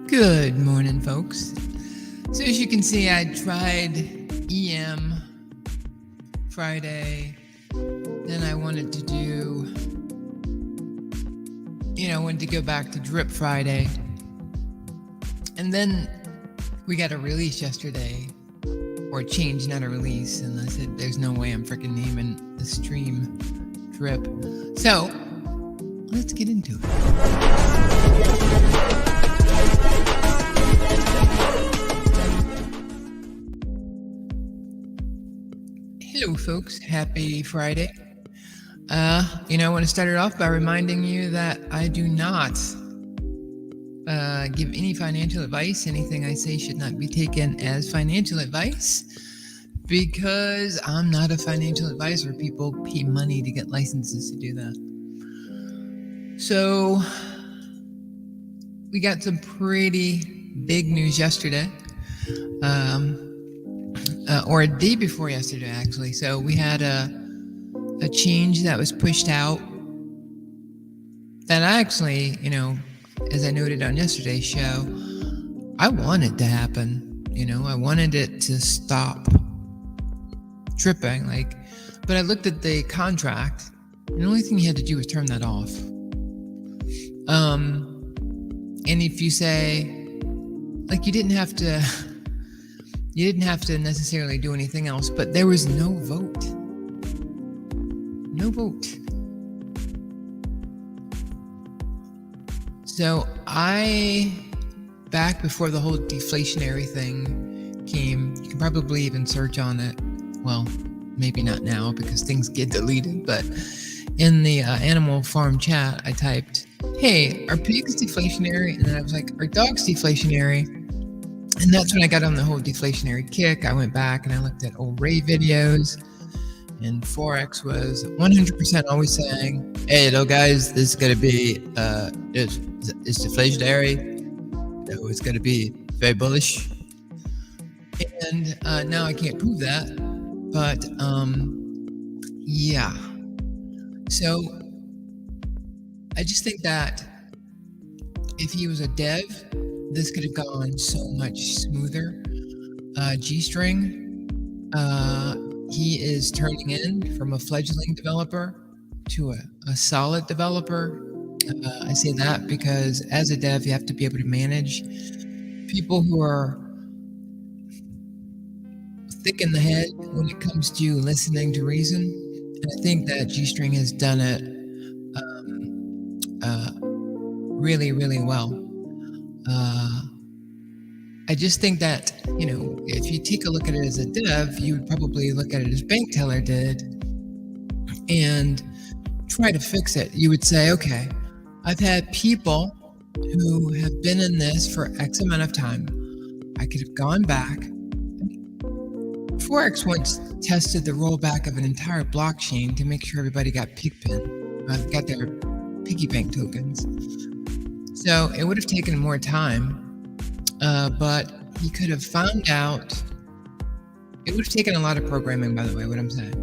Good morning, folks. So as you can see, I tried EM Friday. Then I wanted to do, wanted to go back to Drip Friday. And then we got a release yesterday, or a change, not a release. And I said, there's no way I'm freaking naming the stream Drip. So let's get into it. Hello, folks. Happy Friday. I want to start it off by reminding you that I do not give any financial advice. Anything I say should not be taken as financial advice because I'm not a financial advisor. People pay money to get licenses to do that. So we got some pretty big news yesterday. Or a day before yesterday, actually. So we had a change that was pushed out that I actually, as I noted on yesterday's show, I wanted to happen. I wanted it to stop tripping. But I looked at the contract, and the only thing you had to do was turn that off. And if you say, you didn't have to necessarily do anything else, but there was no vote. No vote. So back before the whole deflationary thing came, you can probably even search on it. Well, maybe not now because things get deleted, but in the Animal Farm chat, I typed, hey, are pigs deflationary? And then I was like, are dogs deflationary? And that's when I got on the whole deflationary kick. I went back and I looked at old Ray videos, and Forex was 100% always saying, hey, guys, this is going to be, it's deflationary. So it's going to be very bullish. And now I can't prove that. But, yeah. So I just think that if he was a dev, this could have gone so much smoother. G-String, he is turning in from a fledgling developer to a solid developer. I say that because as a dev, you have to be able to manage people who are thick in the head when it comes to listening to reason. And I think that G-String has done it really, really well. I just think that, if you take a look at it as a dev, you would probably look at it as Bank Teller did and try to fix it. You would say, okay, I've had people who have been in this for X amount of time. I could have gone back. Forex once tested the rollback of an entire blockchain to make sure everybody got got their piggy bank tokens. So it would have taken more time. But he could have found out. It would have taken a lot of programming, by the way, what I'm saying.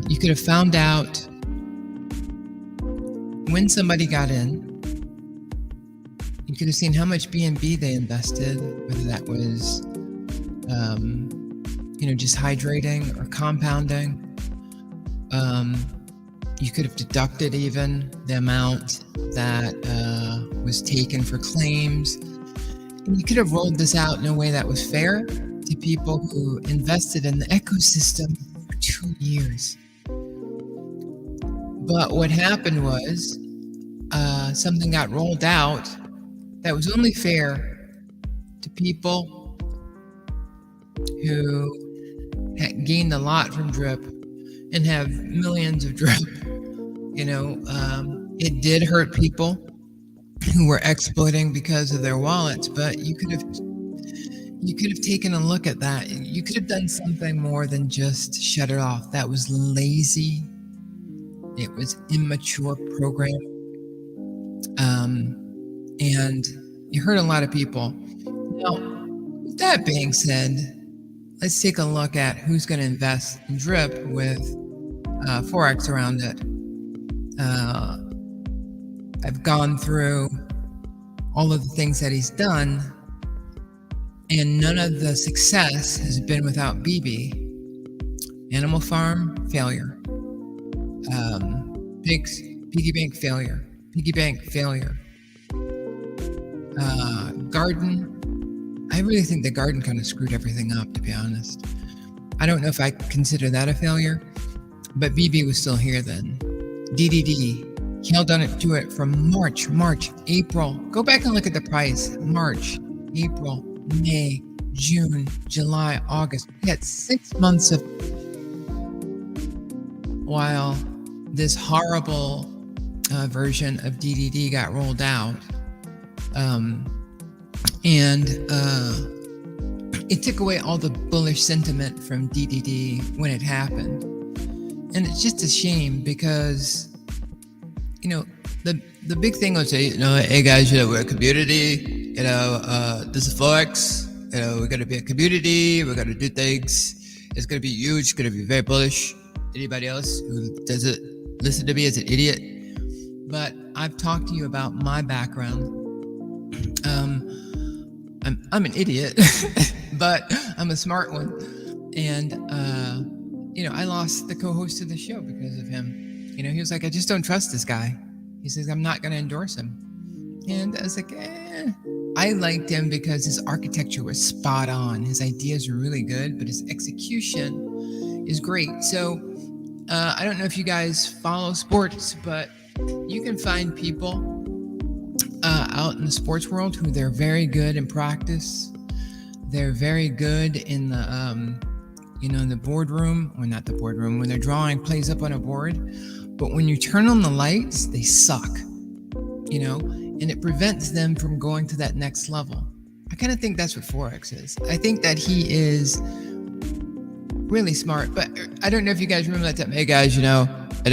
You could have found out when somebody got in. You could have seen how much BNB they invested, whether that was, just hydrating or compounding. You could have deducted even the amount that was taken for claims. You could have rolled this out in a way that was fair to people who invested in the ecosystem for 2 years. But what happened was something got rolled out that was only fair to people who had gained a lot from Drip and have millions of Drip. It did hurt people who were exploiting because of their wallets, but you could have taken a look at that. You could have done something more than just shut it off. That was lazy. It was immature program. And you hurt a lot of people. Now, with that being said, let's take a look at who's going to invest in Drip with Forex around it. I've gone through all of the things that he's done, and none of the success has been without BB. Animal Farm, failure. Pigs, piggy bank, failure. Piggy bank, failure. Garden, I really think the garden kind of screwed everything up, to be honest. I don't know if I consider that a failure, but BB was still here then. DDD, he held on to it from March, April. Go back and look at the price. March, April, May, June, July, August. We had 6 months of while this horrible version of DDD got rolled out. It took away all the bullish sentiment from DDD when it happened. And it's just a shame because, the big thing was, hey guys, we're a community, this is Forex, we're going to be a community, we're going to do things, it's going to be huge, it's going to be very bullish. Anybody else who doesn't listen to me is an idiot. But I've talked to you about my background. I'm an idiot, but I'm a smart one. And, I lost the co-host of the show because of him. He was like, I just don't trust this guy. He says, I'm not going to endorse him. And I was like, I liked him because his architecture was spot on. His ideas were really good, but his execution is great. So I don't know if you guys follow sports, but you can find people out in the sports world who they're very good in practice. They're very good in the, in the boardroom, or not the boardroom, when they're drawing plays up on a board. But when you turn on the lights, they suck, and it prevents them from going to that next level. I kind of think that's what Forex is. I think that he is really smart, but I don't know if you guys remember that time. Hey guys, I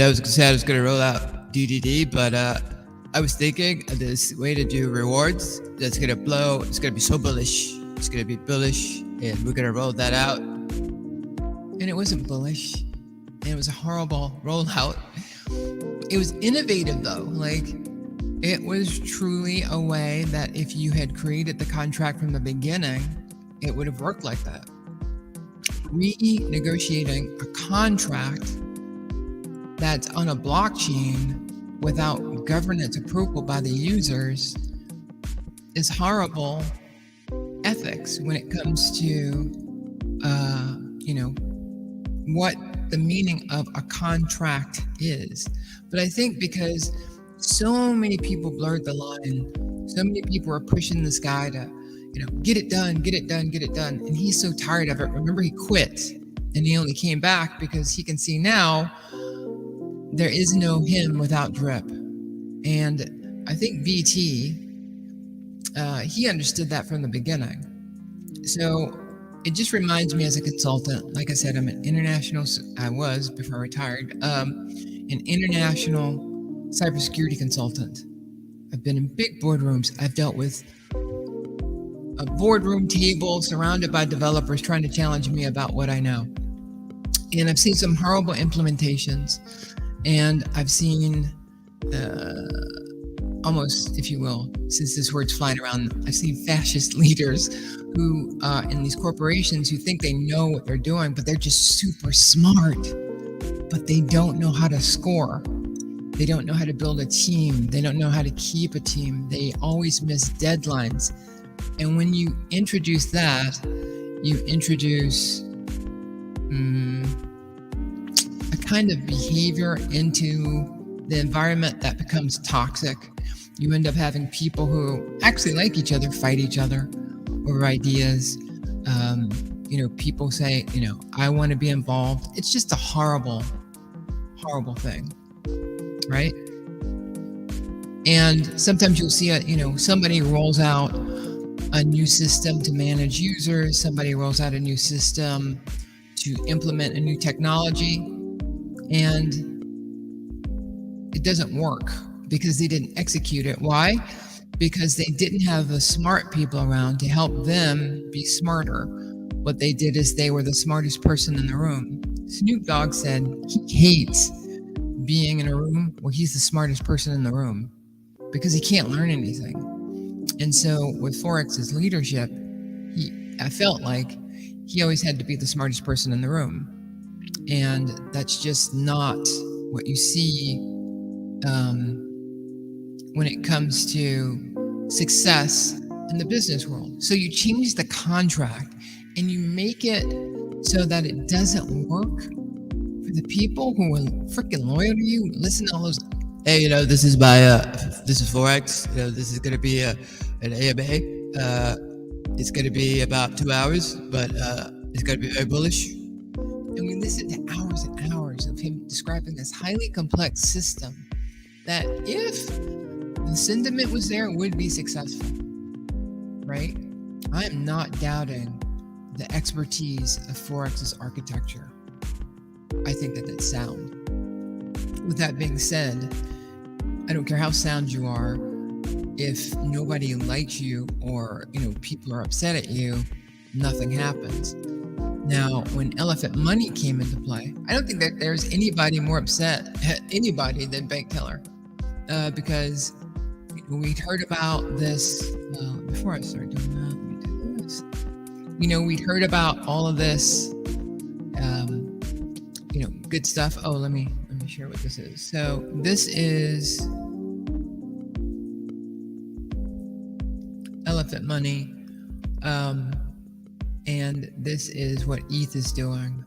was going to roll out DDD, but I was thinking of this way to do rewards that's going to blow. It's going to be so bullish. It's going to be bullish, and we're going to roll that out. And it wasn't bullish, and it was a horrible rollout. It was innovative though. It was truly a way that if you had created the contract from the beginning, it would have worked like that. Renegotiating a contract that's on a blockchain without governance approval by the users is horrible ethics when it comes to, what the meaning of a contract is. But I think because so many people blurred the line, so many people are pushing this guy to, get it done. And he's so tired of it. Remember, he quit and he only came back because he can see now there is no him without drip. And I think BT, he understood that from the beginning. So it just reminds me as a consultant, like I said, I was before I retired, an international cybersecurity consultant. I've been in big boardrooms. I've dealt with a boardroom table surrounded by developers trying to challenge me about what I know. And I've seen some horrible implementations, and I've seen almost, if you will, since this word's flying around, I've seen fascist leaders who in these corporations who think they know what they're doing, but they're just super smart, but they don't know how to score. They don't know how to build a team. They don't know how to keep a team. They always miss deadlines. And when you introduce that, you introduce a kind of behavior into the environment that becomes toxic. You end up having people who actually like each other fight each other over ideas. People say, I want to be involved. It's just a horrible, horrible thing, right? And sometimes you'll see somebody rolls out a new system to manage users. Somebody rolls out a new system to implement a new technology, and it doesn't work because they didn't execute it. Why? Because they didn't have the smart people around to help them be smarter. What they did is they were the smartest person in the room. Snoop Dogg said he hates being in a room where he's the smartest person in the room. because he can't learn anything. And so with Forex's leadership, I felt like he always had to be the smartest person in the room. And that's just not what you see when it comes to success in the business world. So you change the contract and you make it so that it doesn't work for the people who are freaking loyal to you. Listen to all those, hey, this is Forex. This is going to be an AMA. It's going to be about 2 hours, but it's going to be very bullish. And we listened to hours and hours of him describing this highly complex system that if the sentiment was there, it would be successful, right? I am not doubting the expertise of Forex's architecture. I think that it's sound. With that being said, I don't care how sound you are, if nobody likes you or people are upset at you, nothing happens. Now, when Elephant Money came into play, I don't think that there's anybody more upset at anybody than bank teller, because we'd heard about this before I started doing that. Let me do this. We'd heard about all of this, good stuff. Oh, let me share what this is. So this is Elephant Money. And this is what ETH is doing,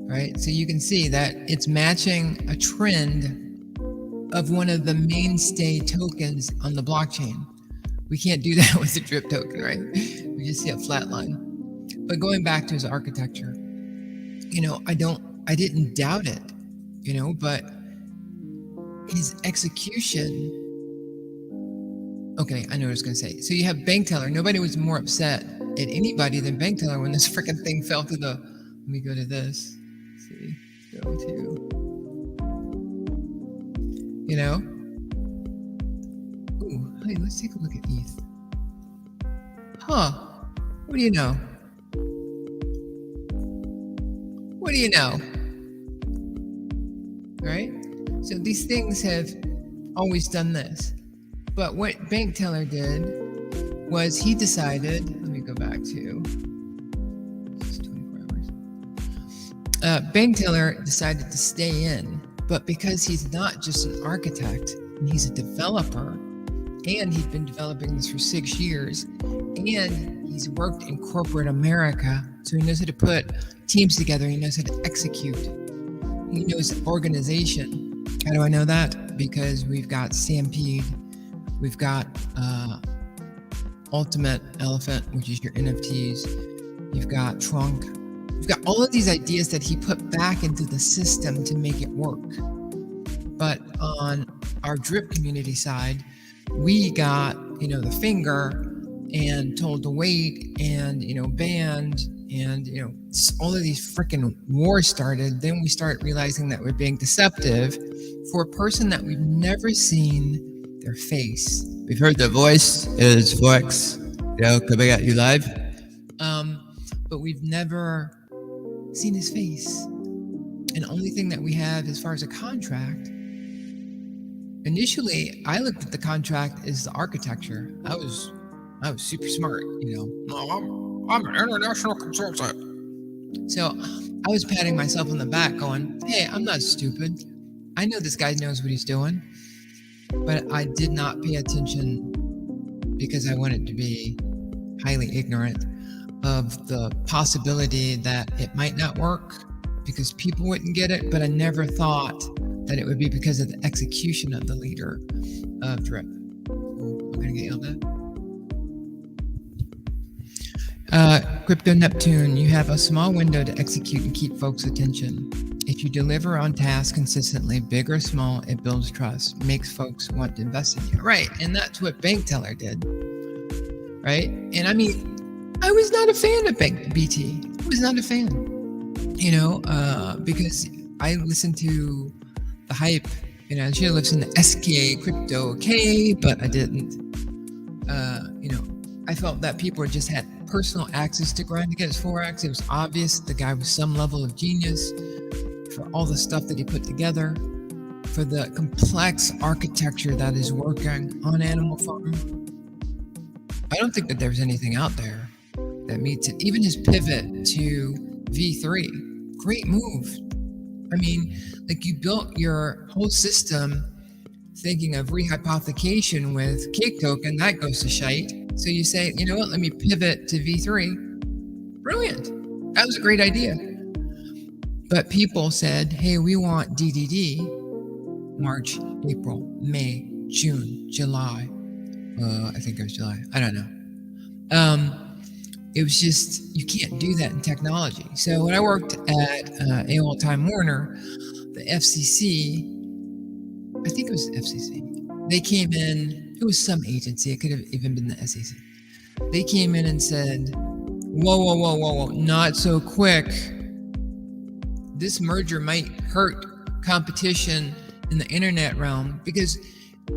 right? So you can see that it's matching a trend of one of the mainstay tokens on the blockchain. We can't do that with the drip token, right? We just see a flat line. But going back to his architecture, I didn't doubt it, but his execution. Okay, I know what I was going to say. So you have bank teller. Nobody was more upset at anybody than bank teller when this freaking thing fell to the. Let me go to this. Let's see, go to. Ooh, hey, let's take a look at ETH. Huh? What do you know? What do you know? Right? So these things have always done this. But what bank teller did was he decided, let me go back to 24 hours. Bank teller decided to stay in, but because he's not just an architect, and he's a developer, and he'd been developing this for 6 years, and he's worked in corporate America, so he knows how to put teams together, he knows how to execute, he knows organization. How do I know that? Because we've got Stampede, we've got Ultimate Elephant, which is your NFTs. You've got Trunk. You've got all of these ideas that he put back into the system to make it work. But on our drip community side, we got, the finger and told to wait and, banned and, all of these freaking wars started. Then we start realizing that we're being deceptive for a person that we've never seen their face. We've heard their voice. It's Forex, coming at you live. But we've never seen his face. And the only thing that we have as far as a contract, initially I looked at the contract as the architecture. I was super smart, I'm an international consultant. So I was patting myself on the back going, hey, I'm not stupid. I know this guy knows what he's doing. But I did not pay attention because I wanted to be highly ignorant of the possibility that it might not work because people wouldn't get it. But I never thought that it would be because of the execution of the leader of Drip. We're going to get yelled at. Crypto Neptune, you have a small window to execute and keep folks' attention. If you deliver on tasks consistently, big or small, it builds trust, makes folks want to invest in you. Right, and that's what bank teller did. Right, and I mean, I was not a fan of Bank BT. I was not a fan, because I listened to the hype. I should have listened to SK Crypto K, but I didn't. I felt that people just had personal access to grind against Forex. It was obvious the guy was some level of genius for all the stuff that he put together. for the complex architecture that is working on Animal Farm. I don't think that there's anything out there that meets it. Even his pivot to V3, great move. I mean, like, you built your whole system thinking of rehypothecation with Cake Token, that goes to shite. So you say, you know what, let me pivot to V3. Brilliant. That was a great idea. But people said, hey, we want DDD March, April, May, June, July. I think it was July. I don't know. It was just, you can't do that in technology. So when I worked at AOL Time Warner, the FCC, I think it was the FCC, they came in, it was some agency, it could have even been the SEC. They came in and said, whoa, not so quick. This merger might hurt competition in the internet realm, because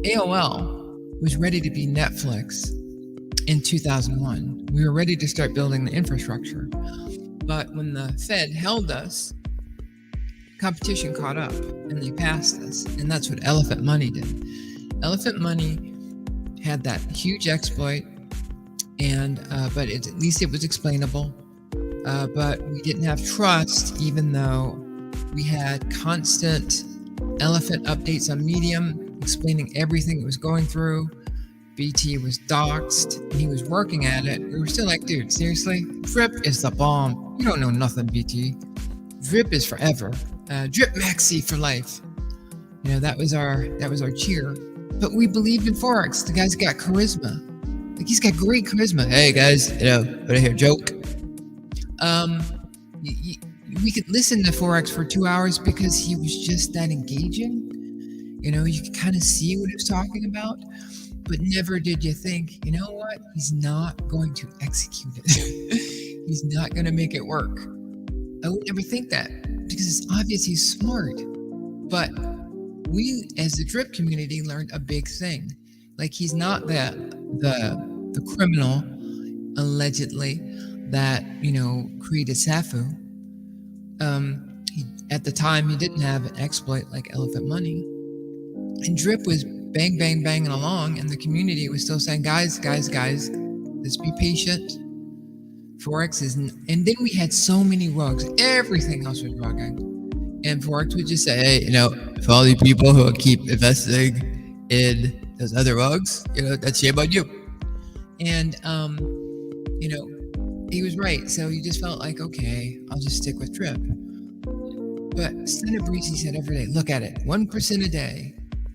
AOL was ready to be Netflix in 2001. We were ready to start building the infrastructure. But when the Fed held us, competition caught up and they passed us. And that's what Elephant Money did. Elephant Money had that huge exploit, and but at least it was explainable. But we didn't have trust, even though we had constant Elephant updates on Medium explaining everything it was going through. BT was doxxed and he was working at it. We were still like, dude, seriously? Drip is the bomb. You don't know nothing, BT. Drip is forever. Drip Maxi for life. You know, that was our cheer. But we believed in Forex. The guy's got charisma. Like, he's got great charisma. Hey guys, you know, right here, joke. We could listen to Forex for 2 hours because he was just that engaging. You know, you could kind of see what he was talking about, but never did you think, you know what? He's not going to execute it. He's not going to make it work. I would never think that, because it's obvious he's smart. But we, as the Drip community, learned a big thing. Like, he's not the criminal, allegedly, that, you know, created Safu. At the time, he didn't have an exploit like Elephant Money. And Drip was banging along, and the community was still saying, guys, let's be patient. Forex is, and then we had so many rugs. Everything else was rugging. And Forex would just say, hey, you know, for all you people who keep investing in those other rugs, you know, that's shame on you. And, you know, he was right. So you just felt like, okay, I'll just stick with Drip. But Senator Breezy said every day, look at it, 1% a day.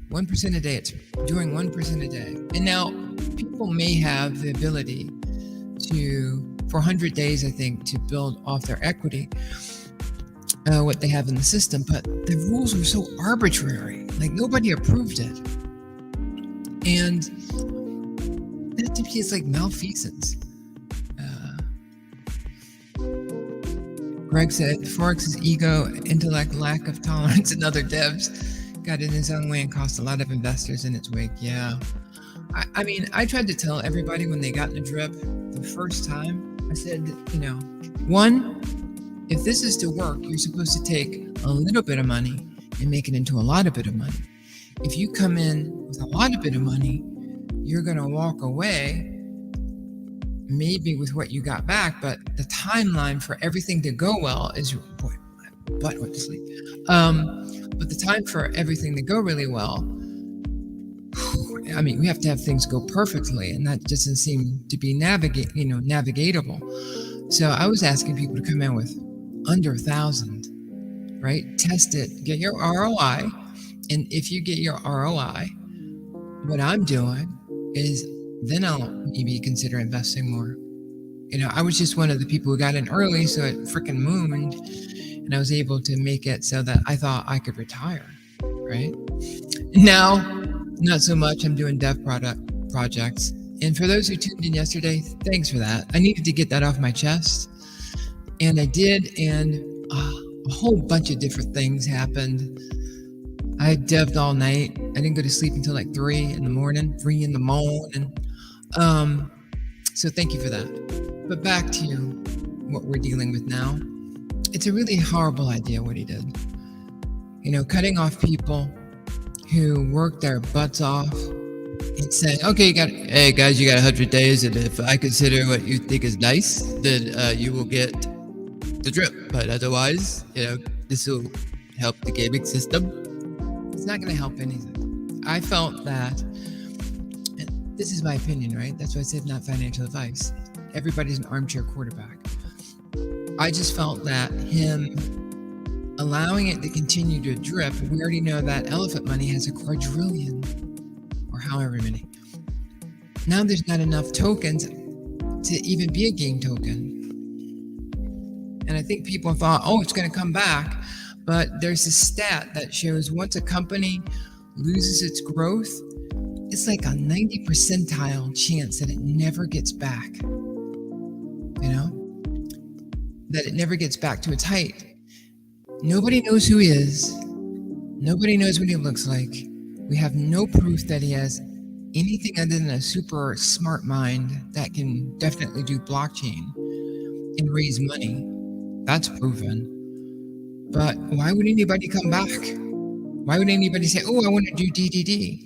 1% a day, it's doing 1% a day. And now people may have the ability to, for 100 days, I think, to build off their equity, what they have in the system, but the rules were so arbitrary, like nobody approved it. And that to me is like malfeasance. Greg said, Forex's ego, intellect, lack of tolerance, and other devs got in his own way and cost a lot of investors in its wake. Yeah. I mean, I tried to tell everybody when they got in the Drip the first time, I said, you know, one, if this is to work, you're supposed to take a little bit of money and make it into a lot of bit of money. If you come in with a lot of bit of money, you're going to walk away maybe with what you got back, but the timeline for everything to go well is, boy, my butt went to sleep. But the time for everything to go really well, I mean, we have to have things go perfectly, and that doesn't seem to be navigatable. So I was asking people to come in with under 1,000, right? Test it, get your ROI, and if you get your ROI, what I'm doing is then I'll maybe consider investing more. You know, I was just one of the people who got in early, so it freaking mooned, and I was able to make it so that I thought I could retire, right? Now, not so much. I'm doing dev projects. And for those who tuned in yesterday, thanks for that. I needed to get that off my chest, and I did, and a whole bunch of different things happened. I dev'd all night. I didn't go to sleep until like 3 in the morning. So thank you for that. But back to what we're dealing with now. It's a really horrible idea what he did. You know, cutting off people who work their butts off and say, okay, hey guys, you got 100 days, and if I consider what you think is nice, then you will get the drip. But otherwise, this will help the gaming system. It's not going to help anything. I felt that, and this is my opinion, right? That's why I said not financial advice. Everybody's an armchair quarterback. I just felt that him allowing it to continue to drip, we already know that elephant money has a quadrillion, or however many. Now there's not enough tokens to even be a game token. And I think people thought, oh, it's going to come back. But there's a stat that shows once a company loses its growth, it's like a 90 percentile chance that it never gets back. That it never gets back to its height. Nobody knows who he is. Nobody knows what he looks like. We have no proof that he has anything other than a super smart mind that can definitely do blockchain and raise money. That's proven. But why would anybody come back? Why would anybody say, oh, I want to do DDD?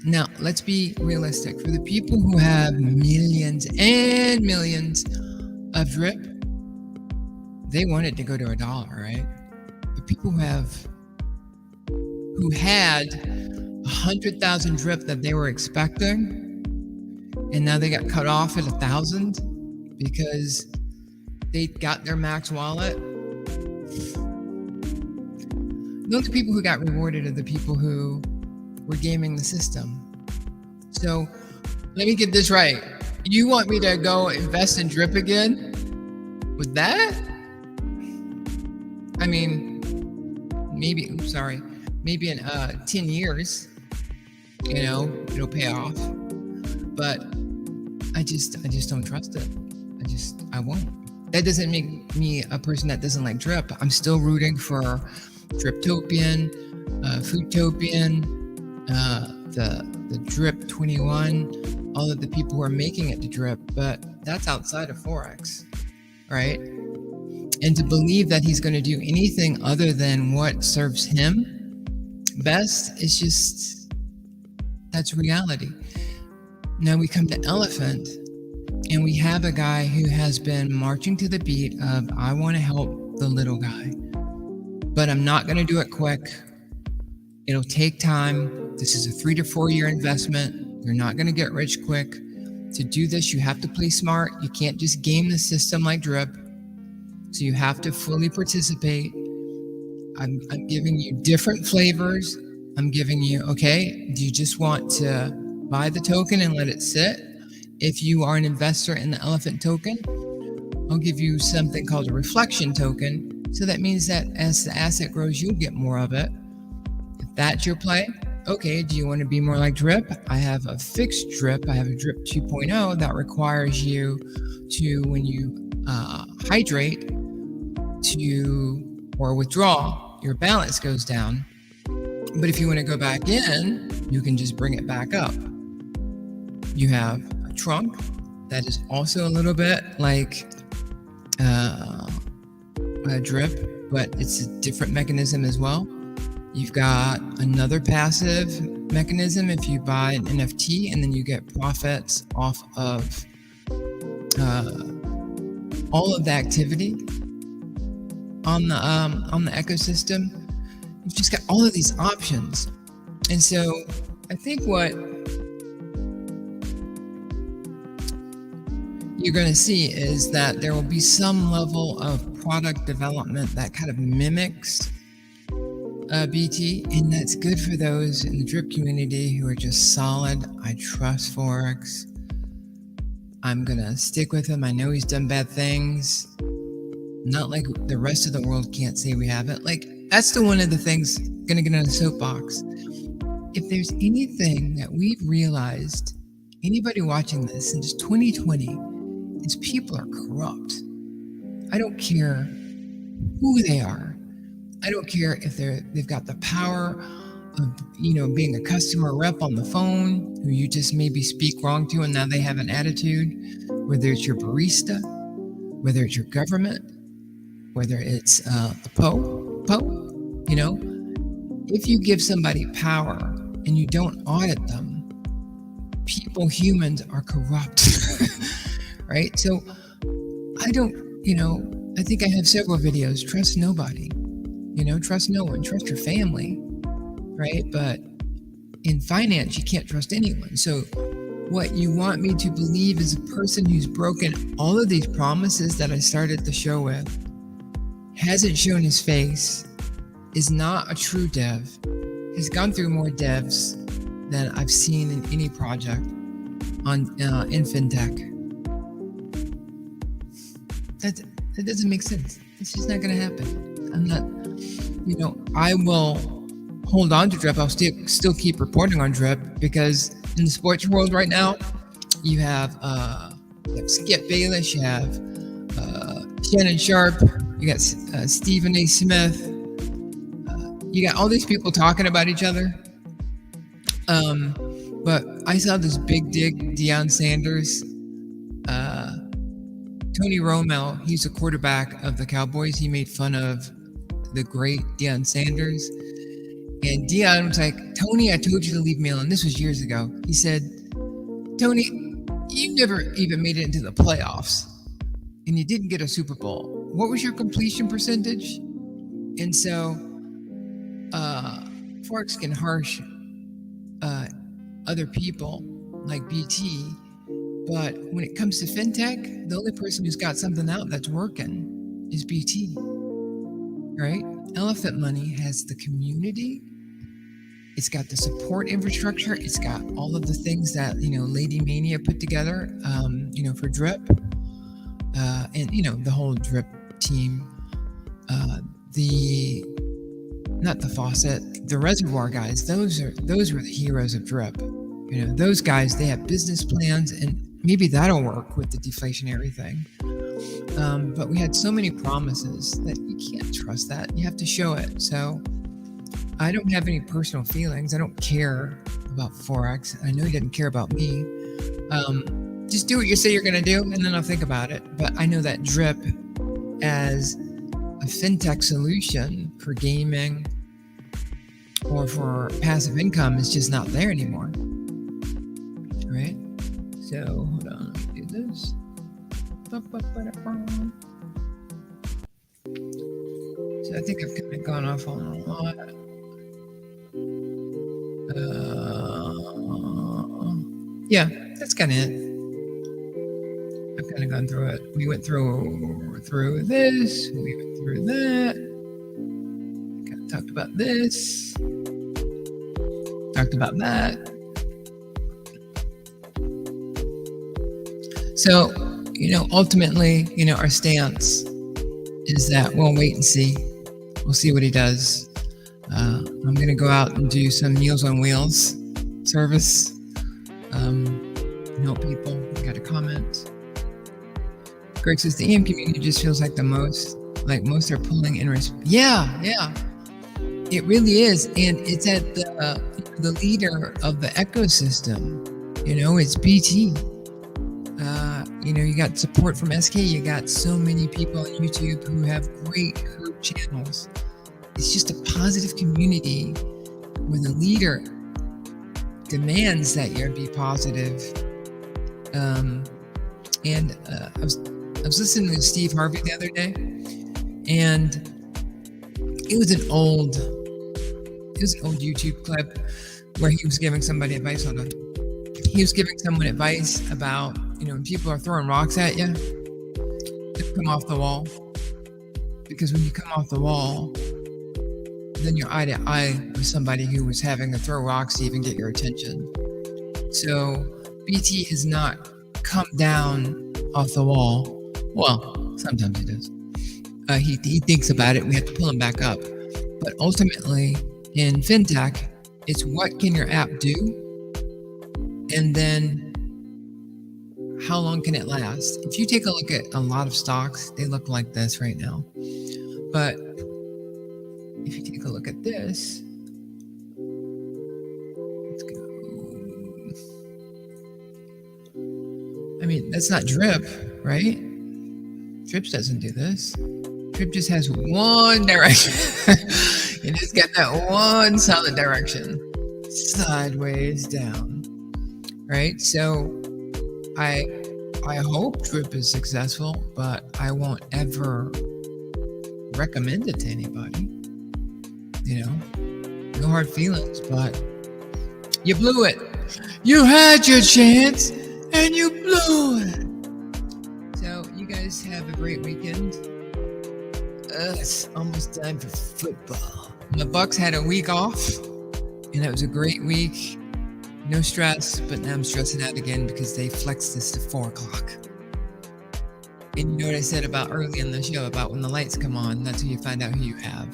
Now, let's be realistic. For the people who have millions and millions of drip, they want it to go to $1, right? The people who had 100,000 drip that they were expecting, and now they got cut off at 1,000 because they got their max wallet. The only people who got rewarded are the people who were gaming the system. So let me get this right. You want me to go invest in drip again with that? I mean, maybe in 10 years, it'll pay off. But I just don't trust it. I won't. That doesn't make me a person that doesn't like drip. I'm still rooting for Driptopian, Foodtopian, the Drip 21, all of the people who are making it to drip, but that's outside of Forex, right? And to believe that he's going to do anything other than what serves him best is just, that's reality. Now we come to Elephant, and we have a guy who has been marching to the beat of, I want to help the little guy, but I'm not going to do it quick. It'll take time. This is a 3 to 4 year investment. You're not going to get rich quick. To do this, you have to play smart. You can't just game the system like drip. So you have to fully participate. I'm giving you different flavors. I'm giving you, okay, do you just want to buy the token and let it sit? If you are an investor in the Elephant token, I'll give you something called a reflection token. So that means that as the asset grows, you'll get more of it. If that's your play, okay, do you want to be more like drip? I have a fixed drip. I have a drip 2.0 that requires you to, when you hydrate or withdraw, your balance goes down. But if you want to go back in, you can just bring it back up. You have a trunk that is also a little bit like a drip, but it's a different mechanism as well. You've got another passive mechanism if you buy an NFT, and then you get profits off of all of the activity on the ecosystem. You've just got all of these options. And so I think what you're going to see is that there will be some level of product development that kind of mimics BT, and that's good for those in the drip community who are just solid. I trust Forex. I'm going to stick with him. I know he's done bad things. Not like the rest of the world can't say we haven't. Like, that's one of the things, going to get on a soapbox. If there's anything that we've realized, anybody watching this in just 2020, is people are corrupt. I don't care who they are. I don't care if they've got the power of, being a customer rep on the phone who you just maybe speak wrong to and now they have an attitude, whether it's your barista, whether it's your government, whether it's the Pope, if you give somebody power and you don't audit them, humans are corrupt, right? So I don't, I think I have several videos. Trust nobody, trust no one, trust your family, right? But in finance, you can't trust anyone. So what you want me to believe is a person who's broken all of these promises that I started the show with, hasn't shown his face, is not a true dev, has gone through more devs than I've seen in any project in FinTech. That doesn't make sense. It's just not going to happen. I'm not, I will hold on to drip. I'll still keep reporting on drip, because in the sports world right now, you have Skip Bayless, you have Shannon Sharp, you got Stephen A. Smith, you got all these people talking about each other. But I saw this big dig, Deion Sanders, Tony Romo. He's the quarterback of the Cowboys. He made fun of the great Deion Sanders. And Deion was like, Tony, I told you to leave me alone. This was years ago. He said, Tony, you never even made it into the playoffs, and you didn't get a Super Bowl. What was your completion percentage? And so Forex can harsh other people like BT, but when it comes to FinTech, the only person who's got something out that's working is BT, right? Elephant Money has the community. It's got the support infrastructure. It's got all of the things that, Lady Mania put together, for drip, and, the whole drip team, not the faucet, the reservoir guys, those were the heroes of drip. Those guys, they have business plans, and maybe that'll work with the deflationary thing. But we had so many promises that you can't trust that. You have to show it. So I don't have any personal feelings. I don't care about Forex. I know he didn't care about me. Just do what you say you're going to do, and then I'll think about it. But I know that drip as a FinTech solution for gaming or for passive income is just not there anymore. Right? So hold on, let me do this. So I think I've kind of gone off on a lot. Yeah, that's kind of it. I've kind of gone through it. We went through this. We went through that. Kind of talked about this. Talked about that. So, ultimately, our stance is that we'll wait and see. We'll see what he does. I'm going to go out and do some Meals on Wheels service. Help people. I got a comment. Greg says the EM community just feels like most are pulling in response. Yeah, it really is, and it's at the leader of the ecosystem. It's BT. You got support from SK. You got so many people on YouTube who have great group channels. It's just a positive community where the leader demands that you be positive. I was listening to Steve Harvey the other day, and it was an old YouTube clip where he was giving somebody advice on it. He was giving someone advice about, when people are throwing rocks at you, don't come off the wall. Because when you come off the wall, then you're eye to eye with somebody who was having to throw rocks to even get your attention. So BT has not come down off the wall. Well, sometimes he does. He thinks about it. We have to pull him back up. But ultimately, in FinTech, it's what can your app do? And then how long can it last? If you take a look at a lot of stocks, they look like this right now. But if you take a look at this, let's go. I mean, that's not drip, right? Drip doesn't do this. Drip just has one direction. And it's got that one solid direction, sideways down, right? So I hope Drip is successful, but I won't ever recommend it to anybody. You know, no hard feelings, but you blew it. You had your chance and you blew it. So you guys have a great weekend. It's almost time for football. The Bucks had a week off, and it was a great week. No stress, but now I'm stressing out again because they flexed this to 4 o'clock. And you know what I said about early in the show about when the lights come on, that's when you find out who you have.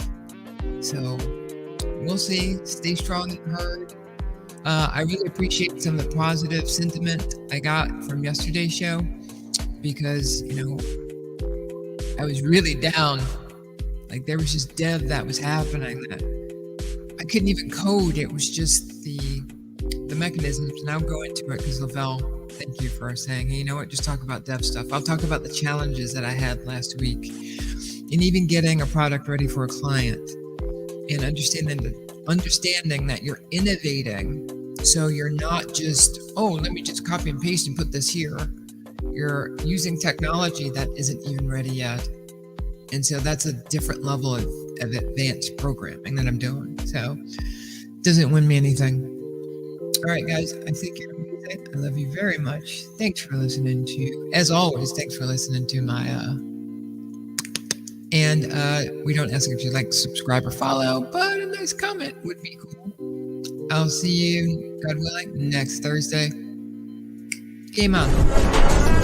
So we'll see. Stay strong and heard. I really appreciate some of the positive sentiment I got from yesterday's show because, you know, I was really down. Like there was just dev that was happening that I couldn't even code. It was just the mechanisms. And I'll go into it because Lavelle, thank you for saying, hey, you know what, just talk about dev stuff. I'll talk about the challenges that I had last week and even getting a product ready for a client and understanding that you're innovating. So you're not just, oh, let me just copy and paste and put this here. You're using technology that isn't even ready yet. And so that's a different level of advanced programming that I'm doing. So it doesn't win me anything. All right, guys, I think you're amazing. I love you very much. Thanks for listening to, as always, thanks for listening to my, we don't ask if you like, subscribe or follow, but a nice comment would be cool. I'll see you, God willing, next Thursday. Game on.